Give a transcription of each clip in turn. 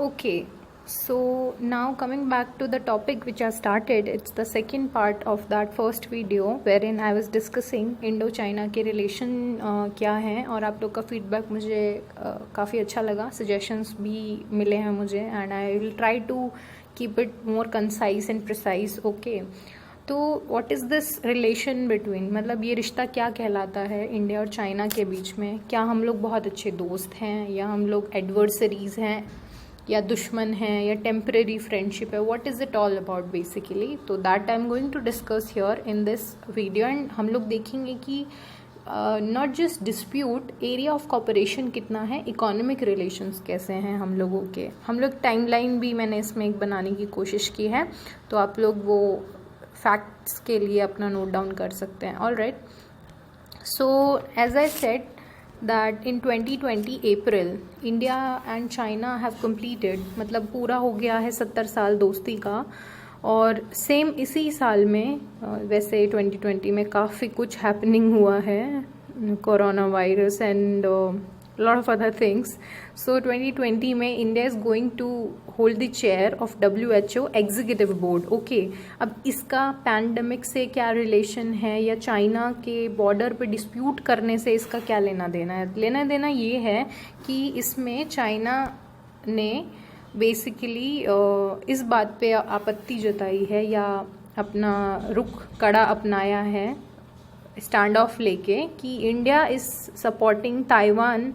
Okay, so now coming back to the topic which I started, it's the second part of that first video wherein I was discussing Indo China के relation क्या हैं और आप लोग का feedback मुझे काफ़ी अच्छा लगा, सजेशंस भी मिले हैं मुझे and I will try to keep it more concise and precise. Okay, तो what is this relation between, मतलब ये रिश्ता क्या कहलाता है इंडिया और चाइना के बीच में? क्या हम लोग बहुत अच्छे दोस्त हैं या हम लोग एडवर्सरीज हैं या दुश्मन हैं या टेम्परेरी फ्रेंडशिप है? What is it all about basically? तो that I am going to discuss here in this video and हम लोग देखेंगे कि not just dispute, area of cooperation कितना है, इकोनॉमिक रिलेशंस कैसे हैं हम लोगों के. हम लोग टाइमलाइन भी मैंने इसमें एक बनाने की कोशिश की है, तो आप लोग वो फैक्ट्स के लिए अपना नोट डाउन कर सकते हैं. All right, so as I said that in 2020 April India and China have completed, मतलब पूरा हो गया है 70 साल दोस्ती का. और सेम इसी साल में वैसे 2020 में काफ़ी कुछ हैपनिंग हुआ है, corona virus and lot of other things. So 2020 में India is going to hold the chair of WHO Executive Board. Okay, अब इसका पैंडमिक से क्या रिलेशन है या चाइना के बॉर्डर पे डिस्प्यूट करने से इसका क्या लेना देना है? लेना देना ये है कि इसमें चाइना ने बेसिकली इस बात पे आपत्ति जताई है या अपना रुख कड़ा अपनाया है, स्टैंड ऑफ लेके, कि India is supporting Taiwan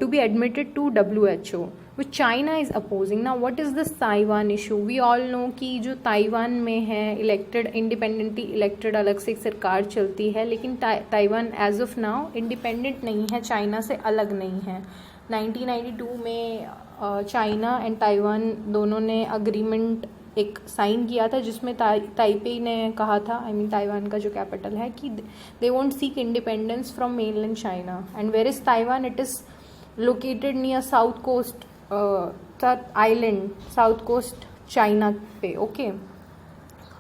to be admitted to WHO, which China is opposing. Now what is this Taiwan issue? We all know कि जो ताइवान में है इलेक्टेड, इंडिपेंडेंटली इलेक्टेड अलग से एक सरकार चलती है, लेकिन Taiwan as of now independent नहीं है, चाइना से अलग नहीं है. 1992 में चाइना एंड ताइवान दोनों ने अग्रीमेंट एक साइन किया था जिसमें ताइपे ने कहा था, आई मीन ताइवान का जो कैपिटल है, कि they won't seek independence from mainland China and where is Taiwan, it is located near south coast island, south coast China पे. ओके,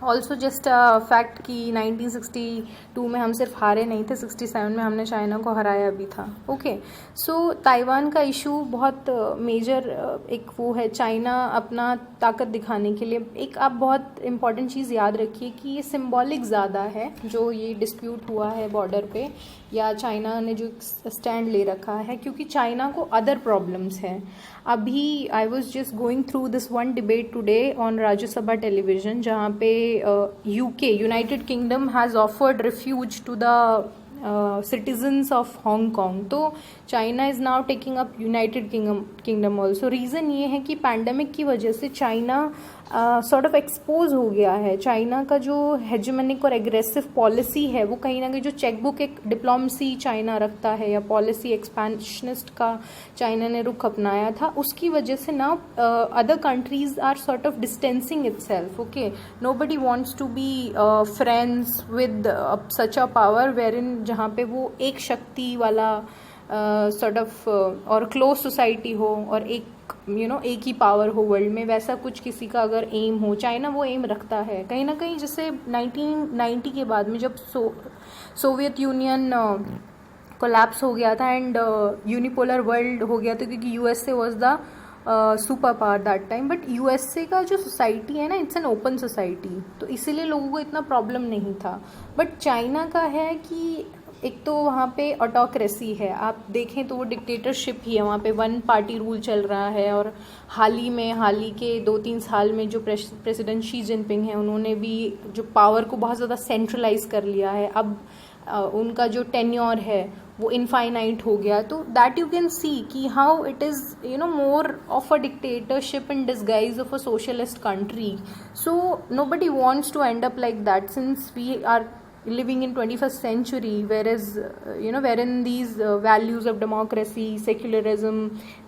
ऑल्सो जस्ट फैक्ट कि 1962 में हम सिर्फ हारे नहीं थे, 67 में हमने चाइना को हराया भी था. ओके, सो ताइवान का इशू बहुत मेजर एक वो है, चाइना अपना ताकत दिखाने के लिए. एक आप बहुत इम्पॉर्टेंट चीज़ याद रखिए कि ये सिंबॉलिक ज़्यादा है, जो ये डिस्प्यूट हुआ है बॉर्डर पे या चाइना ने जो स्टैंड ले रखा है, क्योंकि चाइना को अदर प्रॉब्लम्स हैं. अभी I was just going through this one debate today on Rajya Sabha television, जहाँ पे UK, United Kingdom has offered refuge to the citizens of Hong Kong. तो China is now taking up United Kingdom also. Reason ये है कि pandemic की वजह से China sort of expose हो गया है. चाइना का जो हेजेमनिक और एग्रेसिव पॉलिसी है, वो कहीं ना कहीं जो चेकबुक एक डिप्लोमेसी चाइना रखता है या पॉलिसी एक्सपेंशनिस्ट का चाइना ने रुख अपनाया था, उसकी वजह से ना other countries are sort of distancing itself. Okay, nobody wants to be friends with such a power वेरिन, जहाँ पे वो एक शक्ति वाला सॉर्ट ऑफ और क्लोज सोसाइटी हो और एक एक ही पावर हो वर्ल्ड में. वैसा कुछ किसी का अगर एम हो, चाइना वो एम रखता है कहीं ना कहीं. जैसे 1990 के बाद में जब सोवियत यूनियन कोलैप्स हो गया था एंड यूनिपोलर वर्ल्ड हो गया था, क्योंकि USA was the super power that time. But USA का जो सोसाइटी है ना, इट्स एन ओपन सोसाइटी, तो इसीलिए लोगों को इतना प्रॉब्लम नहीं था. बट चाइना का है कि एक तो वहाँ पे ऑटोक्रेसी है, आप देखें तो वो डिक्टेटरशिप ही है, वहाँ पे वन पार्टी रूल चल रहा है. और हाल ही के 2-3 साल में जो प्रेसिडेंट शी जिनपिंग है, उन्होंने भी जो पावर को बहुत ज़्यादा सेंट्रलाइज कर लिया है. अब उनका जो टेन्योर है वो इनफाइनाइट हो गया. तो दैट यू कैन सी कि how it is more of a dictatorship in disguise of a socialist country. So nobody wants to end up like that, since we are living in 21st century, wherein these values of democracy, secularism,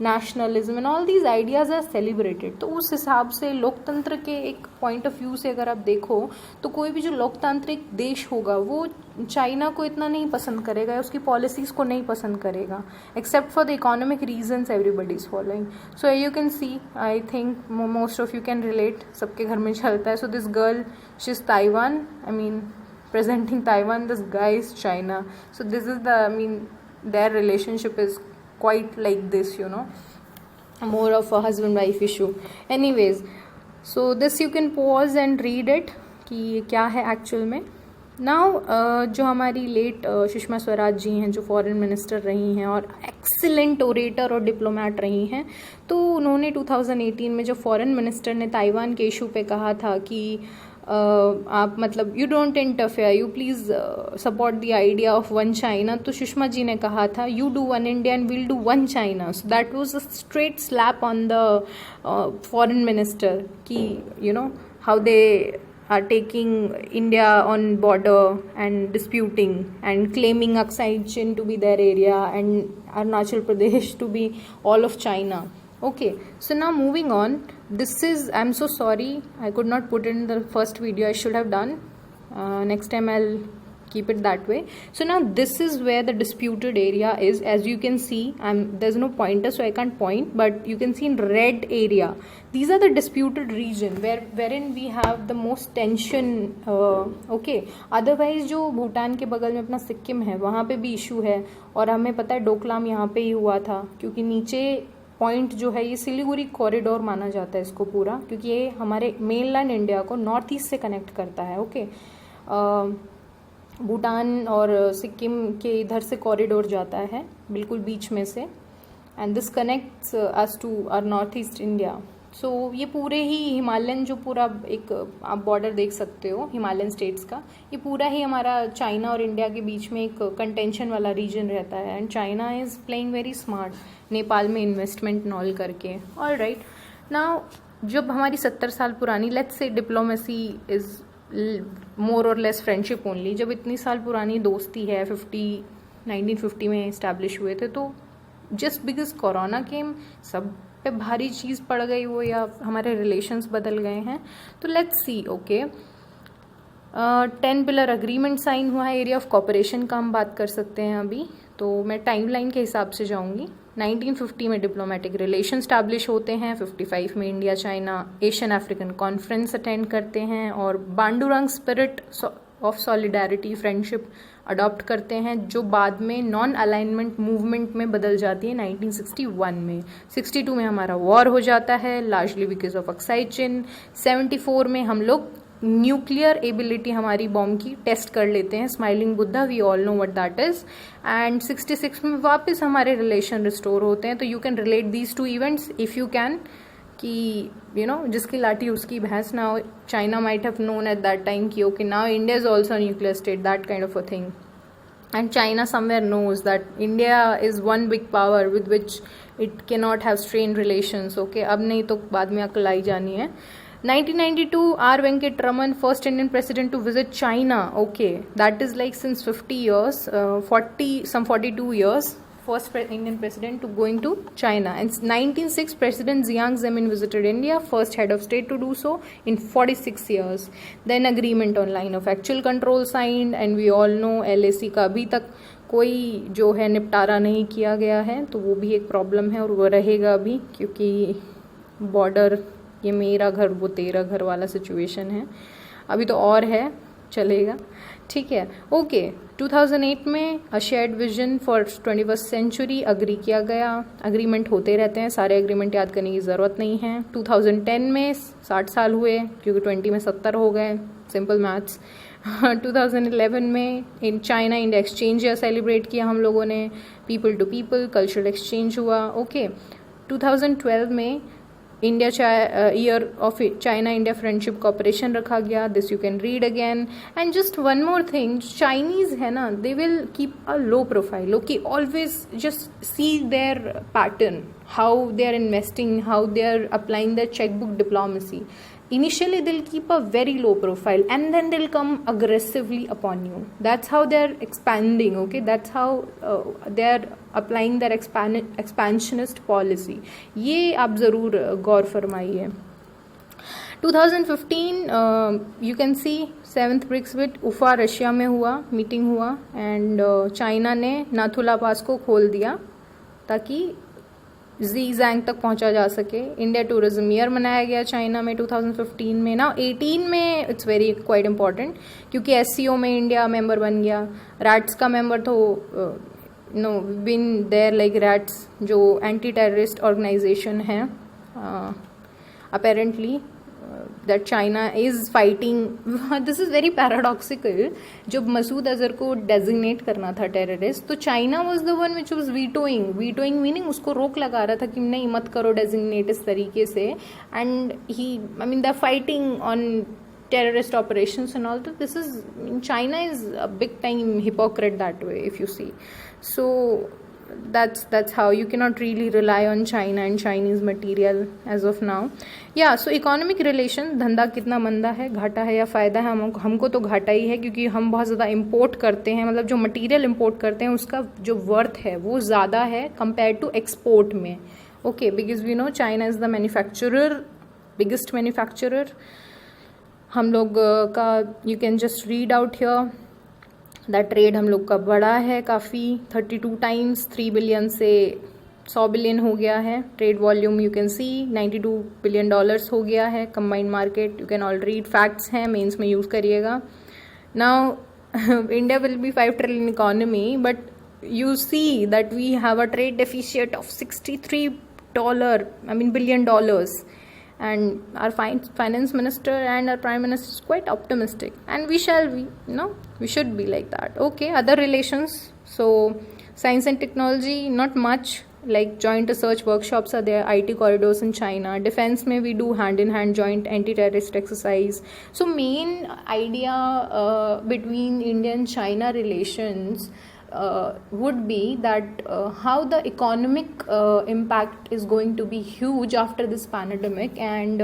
nationalism and all these ideas are celebrated. तो उस हिसाब से लोकतंत्र के एक point of view से अगर आप देखो, तो कोई भी जो लोकतांत्रिक देश होगा वो चाइना को इतना नहीं पसंद करेगा, उसकी पॉलिसीज़ को नहीं पसंद करेगा, except for the economic reasons everybody is following. So you can see, I think most of you can relate, सबके घर में चलता है. So this girl, she is Taiwan, I mean presenting Taiwan, this guy is China. So this is their relationship is quite like this. more of a husband wife issue. Anyways, so this you can pause and read it कि ये क्या है actual में. Now जो हमारी late Sushma Swaraj ji हैं, जो foreign minister रही हैं और एक्सीलेंट ओरेटर और डिप्लोमेट रही हैं, तो उन्होंने 2018 में जो फॉरेन मिनिस्टर ने ताइवान के इशू पे कहा था कि आप मतलब you don't interfere, you please support the idea of one China, तो सुषमा जी ने कहा था you do one India and will do one China. So that was a straight slap on the foreign minister कि you know how they are taking India on border and disputing and claiming Aksai Chin to be their area and Arunachal Pradesh to be all of China. Okay, so now moving on. This is, I'm so sorry, I could not put it in the first video. I should have done. Next time I'll keep it that way. So now this is where the disputed area is. As you can see, there's no pointer, so I can't point, but you can see in red area. These are the disputed region wherein we have the most tension. Okay. Otherwise जो भूटान के बगल में अपना सिक्किम है, वहाँ पे भी issue है, और हमें पता है डोकलाम यहाँ पे ही हुआ था, क्योंकि नीचे पॉइंट जो है ये सिलीगुड़ी कॉरिडोर माना जाता है इसको पूरा, क्योंकि ये हमारे मेनलैंड इंडिया को नॉर्थ ईस्ट से कनेक्ट करता है. ओके, भूटान और सिक्किम के इधर से कॉरिडोर जाता है बिल्कुल बीच में से, and this connects us to our north east India. So ये पूरे ही हिमालयन जो पूरा एक आप बॉर्डर देख सकते हो हिमालयन स्टेट्स का, ये पूरा ही हमारा चाइना और इंडिया के बीच में एक कंटेंशन वाला रीजन रहता है. And China is playing very smart, Nepal में इन्वेस्टमेंट नॉल करके. ऑल राइट, नाउ जब हमारी 70 साल पुरानी, let's say diplomacy is more और लेस फ्रेंडशिप ओनली, जब इतनी साल पुरानी दोस्ती है, 1950 में इस्टेब्लिश हुए थे, तो जस्ट बिकॉज कोरोना केम सब पे भारी चीज़ पड़ गई वो, या हमारे रिलेशंस बदल गए हैं. तो let's see. Okay, 10 pillar agreement sign हुआ है, एरिया ऑफ कॉपरेशन का हम बात कर सकते हैं अभी. तो मैं टाइमलाइन के हिसाब से जाऊंगी. 1950 में डिप्लोमेटिक रिलेशन स्टैब्लिश होते हैं, 55 में India China Asian African conference attend करते हैं, और Bandung spirit of solidarity friendship adopt करते हैं, जो बाद में नॉन अलाइनमेंट मूवमेंट में बदल जाती है 1961 में. 62 में हमारा वॉर हो जाता है, largely because of Aksai Chin. 74 में हम लोग न्यूक्लियर एबिलिटी हमारी बॉम्ब की टेस्ट कर लेते हैं, smiling Buddha, we all know what that is. And 66 में वापस हमारे रिलेशन रिस्टोर होते हैं. तो you can relate these two events if you can, कि यू नो जिसकी लाठी उसकी भैंस ना हो. China might have known at that time कि okay now India is also nuclear state, that kind of a thing. And China somewhere knows that India is one big power with which it can not have strain relations. Okay, अब नहीं तो बाद में अकल आई जानी है. 1992, R. Venkat Raman, first Indian president to visit China. Okay, that is like since 50 years, 42 years, first Indian president to going to China. And 1906, President Jiang Zemin visited India, first head of state to do so in 46 years. Then agreement on line of actual control signed, and we all know LAC का अभी तक कोई जो है निपटारा नहीं किया गया है, तो वो भी एक प्रॉब्लम है और वो रहेगा अभी, क्योंकि बॉर्डर ये मेरा घर वो तेरा घर वाला सिचुएशन है. अभी तो और है, चलेगा, ठीक है. ओके, 2008 में a shared vision for 21st century agree किया गया. अग्रीमेंट होते रहते हैं, सारे अग्रीमेंट याद करने की ज़रूरत नहीं है. 2010 में 60 साल हुए, क्योंकि 20 में 70 हो गए, सिंपल मैथ्स. 2011 में in China India exchange celebrate किया हम लोगों ने, people to people cultural exchange हुआ. ओके, 2012 में India year of China India friendship cooperation रखा गया. This you can read again. And just one more thing, Chinese है ना, they will keep a low profile. Okay, always just see their pattern, how they are investing, how they are applying their chequebook diplomacy. Initially they'll keep a very low profile and then they'll come aggressively upon you. That's how they're expanding. Okay, that's how they're applying their expansionist policy. ये आप ज़रूर गौर फरमाइए. 2015 you can see 7th BRICS with Ufa Russia में हुआ, meeting हुआ, and China ने नाथुला पास को खोल दिया ताकि ज़ीजैंग तक पहुंचा जा सके. इंडिया टूरिज्म ईयर मनाया गया चाइना में 2015 में. ना 18 में इट्स वेरी क्वाइट इम्पॉर्टेंट, क्योंकि SCO में इंडिया मेंबर बन गया. रैट्स का मेंबर तो no been there like RATS, जो एंटी टेररिस्ट ऑर्गेनाइजेशन है apparently that China is fighting. This is very paradoxical. जब मसूद अजहर को डेजिग्नेट करना था टेररिस्ट, तो China was the one which was vetoing meaning उसको रोक लगा रहा था कि नहीं मत करो डेजिग्नेट इस तरीके से. And he I mean the fighting on terrorist operations and all that. This is, China is a big time hypocrite that way, if you see. So that's how you cannot really rely on China and Chinese material as of now. Yeah, so economic relation, धंधा कितना मंदा है, घाटा है या फ़ायदा है? हमको तो घाटा ही है, क्योंकि हम बहुत ज़्यादा इम्पोर्ट करते हैं. मतलब जो मटीरियल इम्पोर्ट करते हैं उसका जो वर्थ है वो ज़्यादा है कंपेयर टू एक्सपोर्ट में. Okay, because we know China is the manufacturer, biggest manufacturer. हम लोग का you can just read out here that trade हम लोग का बड़ा है काफ़ी, 32 टाइम्स, 3 बिलियन से 100 बिलियन हो गया है. Trade volume you can C 92 billion dollars हो गया है. Combined market you can all read, facts हैं, मेंस में यूज़ करिएगा. Now India will be 5 trillion economy, but you see that we have a trade deficit of $63 billion, and our finance minister and our prime minister is quite optimistic, and we should be like that. Okay, other relations, so science and technology, not much, like joint research workshops are there, IT corridors in China. Defense mein we do hand in hand joint anti-terrorist exercise. So main idea between India and China relations would be that how the economic impact is going to be huge after this pandemic. And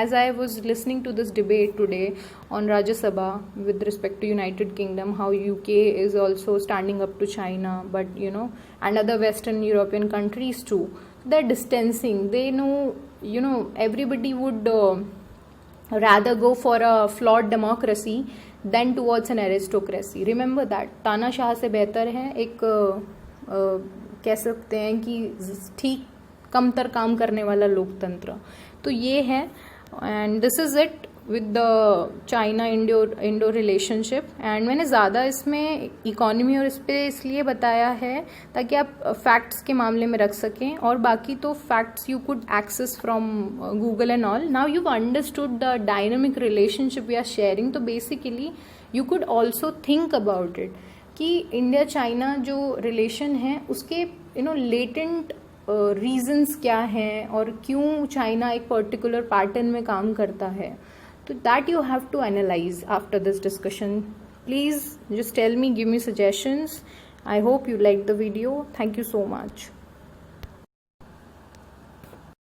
as I was listening to this debate today on Rajya Sabha with respect to United Kingdom, how UK is also standing up to China, but and other Western European countries too, they're distancing. They know everybody would rather go for a flawed democracy than towards an aristocracy. Remember that. तानाशाह से बेहतर है एक कह सकते हैं कि ठीक कमतर काम करने वाला लोकतंत्र. तो ये है, and this is it with the China Indo relationship. And मैंने ज़्यादा इसमें इकोनॉमी और इस पर इसलिए बताया है ताकि आप फैक्ट्स के मामले में रख सकें, और बाकी तो facts you could access from Google and all. Now you understood the dynamic relationship we are sharing. तो basically you could also think about it कि इंडिया चाइना जो रिलेशन है उसके लेटेंट रीजंस क्या हैं और क्यों चाइना एक पर्टिकुलर पैटर्न में काम करता है. तो that you have to analyse after this discussion. Please just tell me, give me suggestions. I hope you liked the video. Thank you so much.